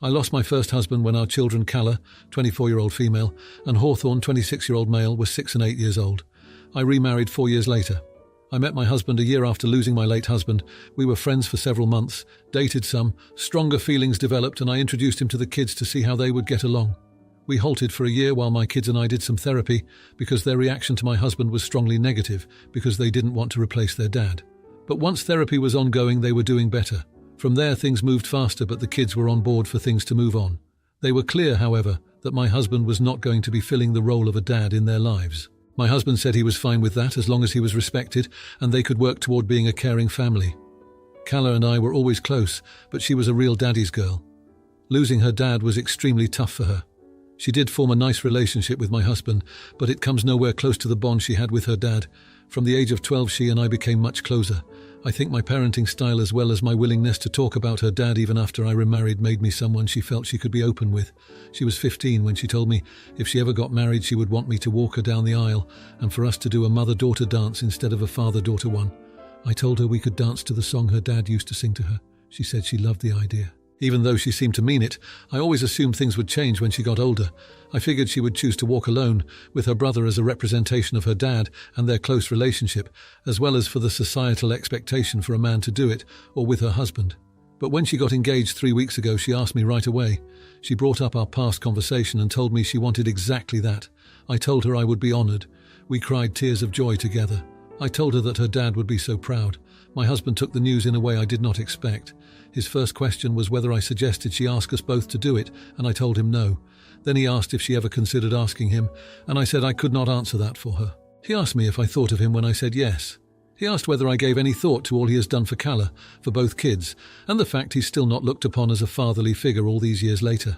I lost my first husband when our children Calla, 24-year-old female, and Hawthorne, 26-year-old male, were 6 and 8 years old. I remarried 4 years later. I met my husband a year after losing my late husband. We were friends for several months, dated some, stronger feelings developed, and I introduced him to the kids to see how they would get along. We halted for a year while my kids and I did some therapy because their reaction to my husband was strongly negative because they didn't want to replace their dad. But once therapy was ongoing, they were doing better. From there, things moved faster, but the kids were on board for things to move on. They were clear, however, that my husband was not going to be filling the role of a dad in their lives. My husband said he was fine with that as long as he was respected and they could work toward being a caring family. Calla and I were always close, but she was a real daddy's girl. Losing her dad was extremely tough for her. She did form a nice relationship with my husband, but it comes nowhere close to the bond she had with her dad. From the age of 12, she and I became much closer. I think my parenting style as well as my willingness to talk about her dad even after I remarried made me someone she felt she could be open with. She was 15 when she told me if she ever got married she would want me to walk her down the aisle and for us to do a mother-daughter dance instead of a father-daughter one. I told her we could dance to the song her dad used to sing to her. She said she loved the idea. Even though she seemed to mean it, I always assumed things would change when she got older. I figured she would choose to walk alone, with her brother as a representation of her dad and their close relationship, as well as for the societal expectation for a man to do it, or with her husband. But when she got engaged 3 weeks ago, she asked me right away. She brought up our past conversation and told me she wanted exactly that. I told her I would be honored. We cried tears of joy together. I told her that her dad would be so proud. My husband took the news in a way I did not expect. His first question was whether I suggested she ask us both to do it, and I told him no. Then he asked if she ever considered asking him, and I said I could not answer that for her. He asked me if I thought of him when I said yes. He asked whether I gave any thought to all he has done for Calla, for both kids, and the fact he's still not looked upon as a fatherly figure all these years later.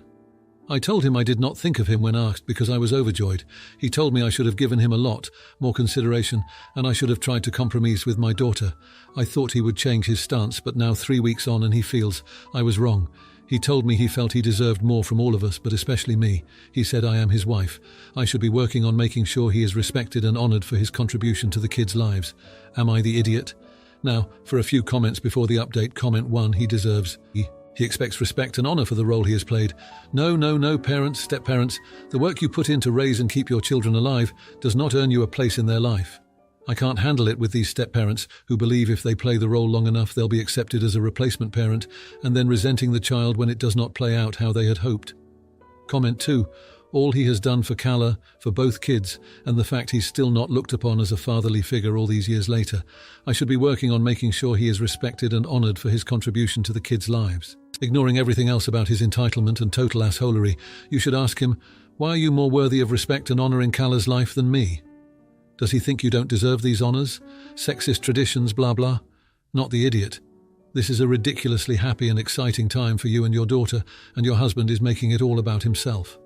I told him I did not think of him when asked because I was overjoyed. He told me I should have given him a lot more consideration and I should have tried to compromise with my daughter. I thought he would change his stance, but now 3 weeks on and he feels I was wrong. He told me he felt he deserved more from all of us, but especially me. He said I am his wife. I should be working on making sure he is respected and honored for his contribution to the kids' lives. Am I the idiot? Now, for a few comments before the update. Comment 1, he deserves. He expects respect and honor for the role he has played. No, parents, step-parents. The work you put in to raise and keep your children alive does not earn you a place in their life. I can't handle it with these step-parents who believe if they play the role long enough they'll be accepted as a replacement parent and then resenting the child when it does not play out how they had hoped. Comment 2. All he has done for Calla, for both kids, and the fact he's still not looked upon as a fatherly figure all these years later. I should be working on making sure he is respected and honored for his contribution to the kids' lives. Ignoring everything else about his entitlement and total assholery, you should ask him, why are you more worthy of respect and honor in Calla's life than me? Does he think you don't deserve these honors? Sexist traditions, blah blah? Not the idiot. This is a ridiculously happy and exciting time for you and your daughter, and your husband is making it all about himself.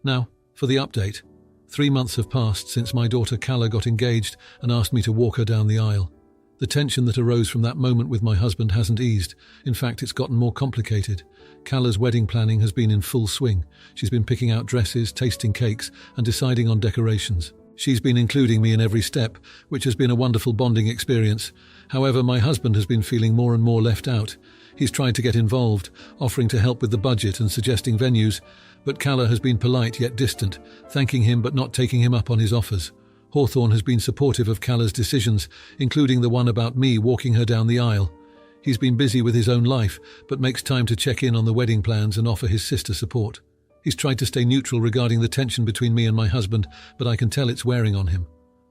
Now, for the update. 3 months have passed since my daughter Calla got engaged and asked me to walk her down the aisle. The tension that arose from that moment with my husband hasn't eased. In fact, it's gotten more complicated. Calla's wedding planning has been in full swing. She's been picking out dresses, tasting cakes, and deciding on decorations. She's been including me in every step, which has been a wonderful bonding experience. However, my husband has been feeling more and more left out. He's tried to get involved, offering to help with the budget and suggesting venues, but Calla has been polite yet distant, thanking him but not taking him up on his offers. Hawthorne has been supportive of Calla's decisions, including the one about me walking her down the aisle. He's been busy with his own life, but makes time to check in on the wedding plans and offer his sister support. He's tried to stay neutral regarding the tension between me and my husband, but I can tell it's wearing on him.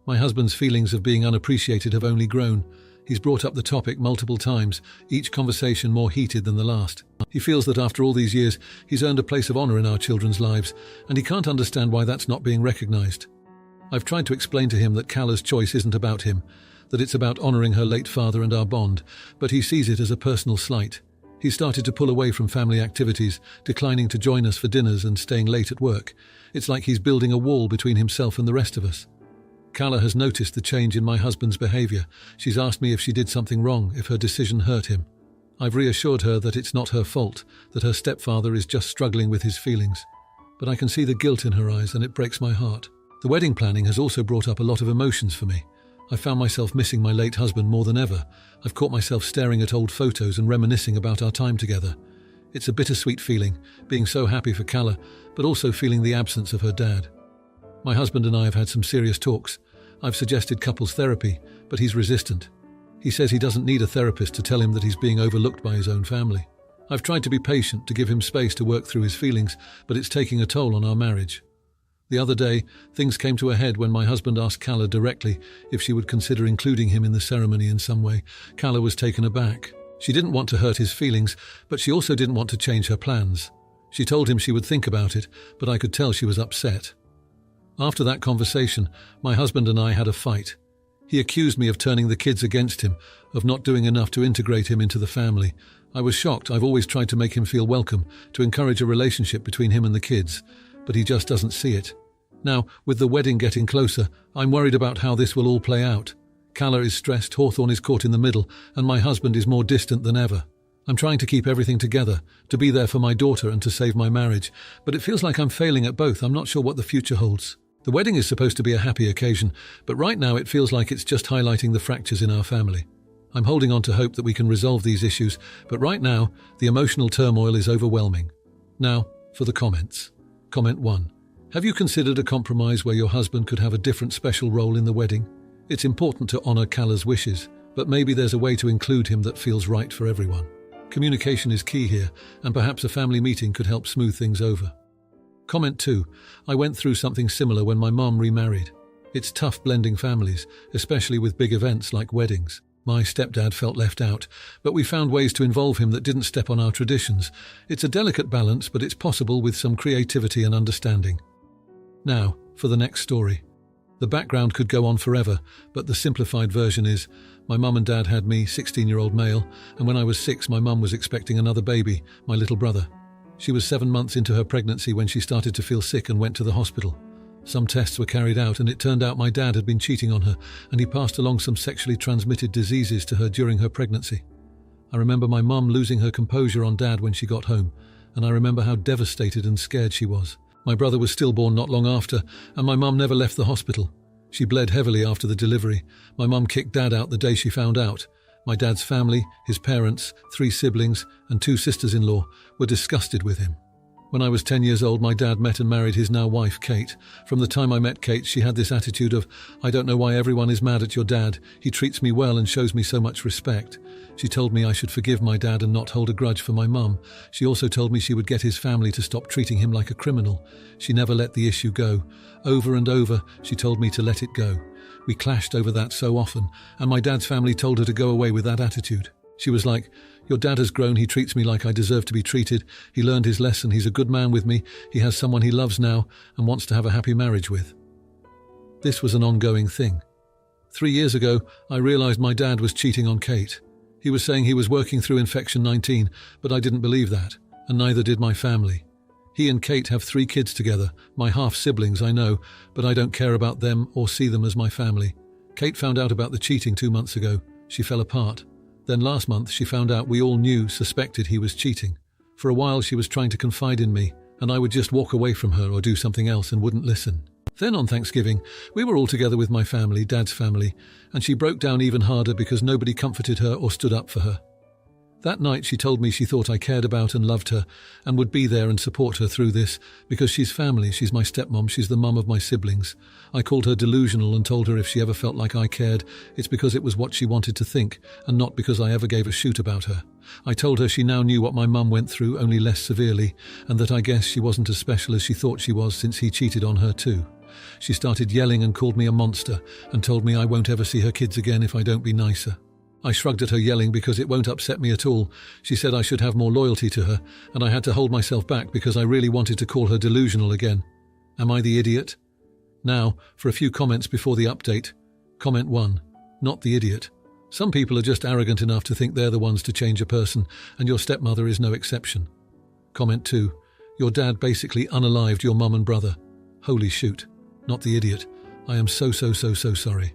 My husband's feelings of being unappreciated have only grown. He's brought up the topic multiple times, each conversation more heated than the last. He feels that after all these years, he's earned a place of honor in our children's lives, and he can't understand why that's not being recognized. I've tried to explain to him that Calla's choice isn't about him, that it's about honoring her late father and our bond, but he sees it as a personal slight. He started to pull away from family activities, declining to join us for dinners and staying late at work. It's like he's building a wall between himself and the rest of us. Calla has noticed the change in my husband's behavior. She's asked me if she did something wrong, if her decision hurt him. I've reassured her that it's not her fault, that her stepfather is just struggling with his feelings. But I can see the guilt in her eyes and it breaks my heart. The wedding planning has also brought up a lot of emotions for me. I found myself missing my late husband more than ever. I've caught myself staring at old photos and reminiscing about our time together. It's a bittersweet feeling, being so happy for Calla, but also feeling the absence of her dad. My husband and I have had some serious talks. I've suggested couples therapy, but he's resistant. He says he doesn't need a therapist to tell him that he's being overlooked by his own family. I've tried to be patient, to give him space to work through his feelings, but it's taking a toll on our marriage. The other day, things came to a head when my husband asked Calla directly if she would consider including him in the ceremony in some way. Calla was taken aback. She didn't want to hurt his feelings, but she also didn't want to change her plans. She told him she would think about it, but I could tell she was upset. After that conversation, my husband and I had a fight. He accused me of turning the kids against him, of not doing enough to integrate him into the family. I was shocked. I've always tried to make him feel welcome, to encourage a relationship between him and the kids, but he just doesn't see it. Now, with the wedding getting closer, I'm worried about how this will all play out. Calla is stressed, Hawthorne is caught in the middle, and my husband is more distant than ever. I'm trying to keep everything together, to be there for my daughter and to save my marriage, but it feels like I'm failing at both. I'm not sure what the future holds. The wedding is supposed to be a happy occasion, but right now it feels like it's just highlighting the fractures in our family. I'm holding on to hope that we can resolve these issues, but right now, the emotional turmoil is overwhelming. Now, for the comments. Comment 1. Have you considered a compromise where your husband could have a different special role in the wedding? It's important to honour Calla's wishes, but maybe there's a way to include him that feels right for everyone. Communication is key here, and perhaps a family meeting could help smooth things over. Comment 2. I went through something similar when my mom remarried. It's tough blending families, especially with big events like weddings. My stepdad felt left out, but we found ways to involve him that didn't step on our traditions. It's a delicate balance, but it's possible with some creativity and understanding. Now, for the next story. The background could go on forever, but the simplified version is, my mum and dad had me, 16-year-old male, and when I was 6, my mum was expecting another baby, my little brother. She was 7 months into her pregnancy when she started to feel sick and went to the hospital. Some tests were carried out and it turned out my dad had been cheating on her, and he passed along some sexually transmitted diseases to her during her pregnancy. I remember my mum losing her composure on dad when she got home, and I remember how devastated and scared she was. My brother was stillborn not long after, and my mum never left the hospital. She bled heavily after the delivery. My mum kicked dad out the day she found out. My dad's family, his parents, 3 siblings, and 2 sisters-in-law were disgusted with him. When I was 10 years old, my dad met and married his now wife, Kate. From the time I met Kate, she had this attitude of, I don't know why everyone is mad at your dad. He treats me well and shows me so much respect. She told me I should forgive my dad and not hold a grudge for my mum. She also told me she would get his family to stop treating him like a criminal. She never let the issue go. Over and over, she told me to let it go. We clashed over that so often, and my dad's family told her to go away with that attitude. She was like, your dad has grown, he treats me like I deserve to be treated. He learned his lesson, he's a good man with me, he has someone he loves now and wants to have a happy marriage with. This was an ongoing thing. 3 years ago, I realised my dad was cheating on Kate. He was saying he was working through infection 19, but I didn't believe that, and neither did my family. He and Kate have 3 kids together, my half-siblings, I know, but I don't care about them or see them as my family. Kate found out about the cheating 2 months ago. She fell apart. Then last month she found out we all suspected he was cheating. For a while she was trying to confide in me, and I would just walk away from her or do something else and wouldn't listen. Then on Thanksgiving, we were all together with my family, Dad's family, and she broke down even harder because nobody comforted her or stood up for her. That night she told me she thought I cared about and loved her and would be there and support her through this because she's family, she's my stepmom, she's the mum of my siblings. I called her delusional and told her if she ever felt like I cared, it's because it was what she wanted to think and not because I ever gave a shoot about her. I told her she now knew what my mum went through, only less severely, and that I guess she wasn't as special as she thought she was since he cheated on her too. She started yelling and called me a monster and told me I won't ever see her kids again if I don't be nicer. I shrugged at her yelling because it won't upset me at all. She said I should have more loyalty to her, and I had to hold myself back because I really wanted to call her delusional again. Am I the idiot? Now, for a few comments before the update. Comment 1. Not the idiot. Some people are just arrogant enough to think they're the ones to change a person, and your stepmother is no exception. Comment 2. Your dad basically unalived your mum and brother. Holy shoot. Not the idiot. I am so sorry.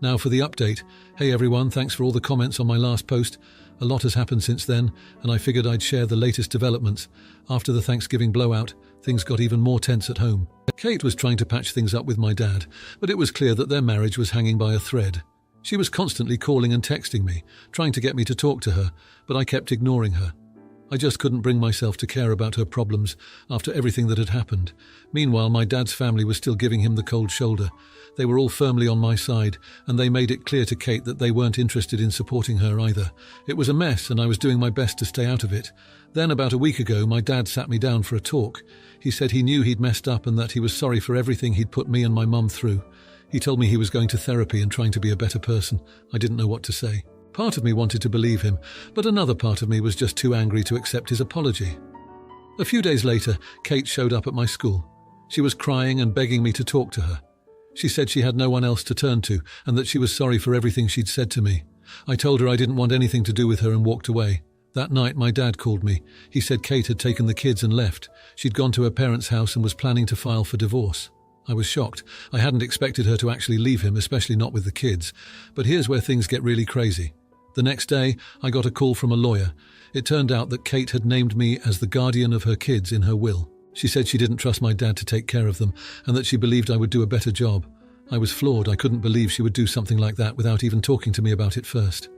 Now for the update. Hey everyone, thanks for all the comments on my last post. A lot has happened since then, and I figured I'd share the latest developments. After the Thanksgiving blowout, things got even more tense at home. Kate was trying to patch things up with my dad, but it was clear that their marriage was hanging by a thread. She was constantly calling and texting me, trying to get me to talk to her, but I kept ignoring her. I just couldn't bring myself to care about her problems after everything that had happened. Meanwhile, my dad's family was still giving him the cold shoulder. They were all firmly on my side, and they made it clear to Kate that they weren't interested in supporting her either. It was a mess, and I was doing my best to stay out of it. Then, about a week ago, my dad sat me down for a talk. He said he knew he'd messed up and that he was sorry for everything he'd put me and my mum through. He told me he was going to therapy and trying to be a better person. I didn't know what to say. Part of me wanted to believe him, but another part of me was just too angry to accept his apology. A few days later, Kate showed up at my school. She was crying and begging me to talk to her. She said she had no one else to turn to and that she was sorry for everything she'd said to me. I told her I didn't want anything to do with her and walked away. That night, my dad called me. He said Kate had taken the kids and left. She'd gone to her parents' house and was planning to file for divorce. I was shocked. I hadn't expected her to actually leave him, especially not with the kids. But here's where things get really crazy. The next day, I got a call from a lawyer. It turned out that Kate had named me as the guardian of her kids in her will. She said she didn't trust my dad to take care of them and that she believed I would do a better job. I was floored. I couldn't believe she would do something like that without even talking to me about it first.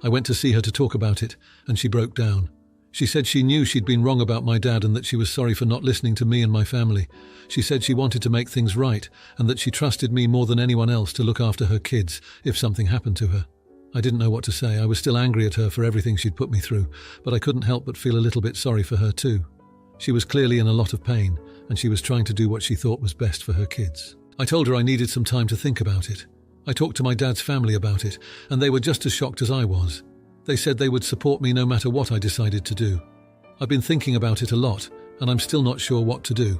I went to see her to talk about it, and she broke down. She said she knew she'd been wrong about my dad and that she was sorry for not listening to me and my family. She said she wanted to make things right and that she trusted me more than anyone else to look after her kids if something happened to her. I didn't know what to say. I was still angry at her for everything she'd put me through, but I couldn't help but feel a little bit sorry for her too. She was clearly in a lot of pain, and she was trying to do what she thought was best for her kids. I told her I needed some time to think about it. I talked to my dad's family about it, and they were just as shocked as I was. They said they would support me no matter what I decided to do. I've been thinking about it a lot, and I'm still not sure what to do.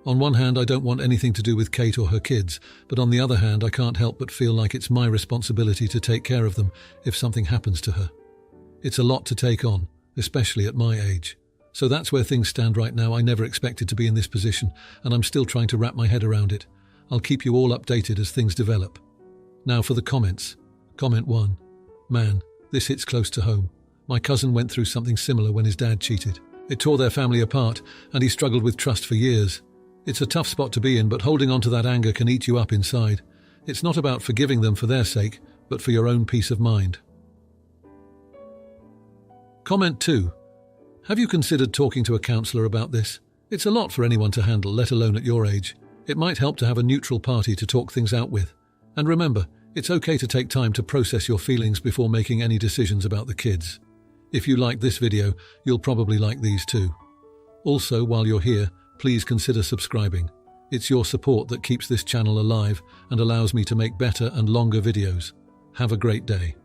On one hand, I don't want anything to do with Kate or her kids, but on the other hand, I can't help but feel like it's my responsibility to take care of them if something happens to her. It's a lot to take on, especially at my age. So that's where things stand right now. I never expected to be in this position, and I'm still trying to wrap my head around it. I'll keep you all updated as things develop. Now for the comments. Comment 1. Man, this hits close to home. My cousin went through something similar when his dad cheated. It tore their family apart, and he struggled with trust for years. It's a tough spot to be in, but holding on to that anger can eat you up inside. It's not about forgiving them for their sake, but for your own peace of mind. Comment 2. Have you considered talking to a counsellor about this? It's a lot for anyone to handle, let alone at your age. It might help to have a neutral party to talk things out with. And remember, it's okay to take time to process your feelings before making any decisions about the kids. If you like this video, you'll probably like these too. Also, while you're here, please consider subscribing. It's your support that keeps this channel alive and allows me to make better and longer videos. Have a great day.